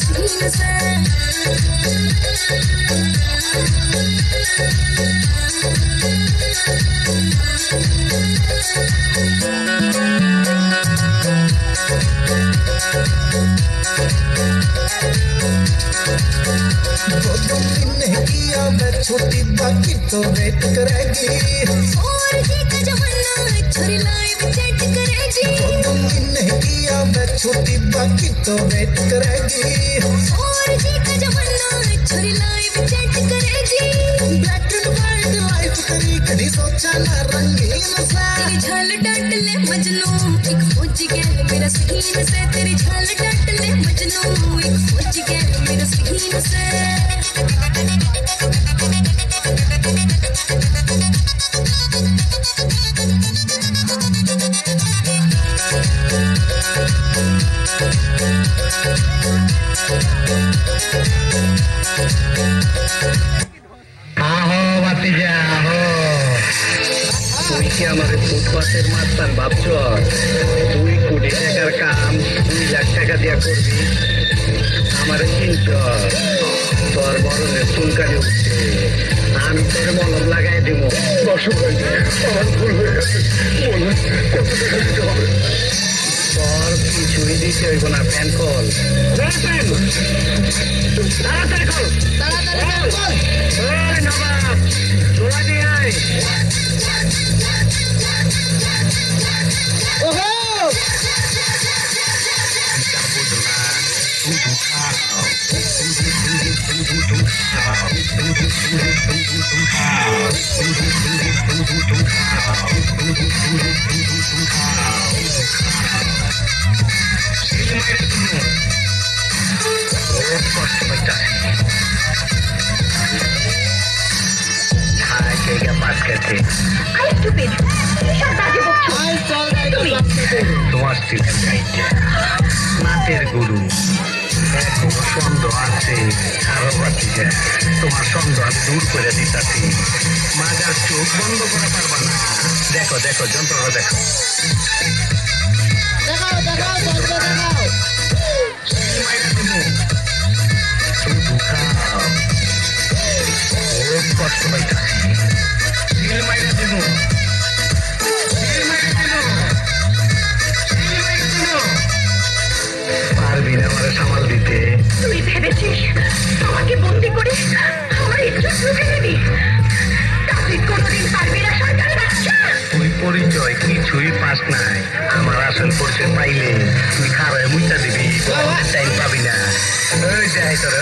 सीने से छोटी बाकी तो वेट करेगी और जी का जमाना छोरी लाइव चैट करेगी नहीं किया मैं छोटी बाकी तो वेट करेगी और जी का जमाना छोरी लाइव चैट करेगी ब्लैक एंड वाइट लाइफ तेरी कभी सोचा ना रंगीन सा तेरी झाल डांट ले मजनू एक फौजी गैल मेरा सीन से तेरी झाल डांट ले मजनू एक फौजी गैल मेरा सीन से আমাদের ফুটপাতের মাস্তান ভাবছ 2 কোটি টাকার কাম 2 লাখ টাকা দিয়া করবি আমার চিন্ত তোর মরণের চুলকানি উঠছে আমি তোর মলম লাগাই দিব আমার ভুল হয়ে গেছে কত টাকা দিতে হবে তোর কিছুই দিতে হইব না প্যান কল তাড়াতাড়ি কল নবাব জোড়া দিয়ে আয় তোমার নাচের গুরু সন্দেহ আছে তোমার সন্দেহ দূর করে দিতাছি মাজার চোখ বন্ধ করা পারবা না দেখো দেখো যন্ত্রটা দেখো কষ্ট পাইতাছি পারবি না আমার সামাল দিতে তুই ভেবেছিস আমাকে বন্দি করে আমার ইজ্জত লুটে নিবি তুই কোনোদিন পারবি না সরকারের বাচ্চা তুই পরিচয় কিছুই পাস নাই আমার আসল পরিচয় পাইলে তুই খারাপ মুইটা দিবি টাইম পাবি না ওই যাই তোর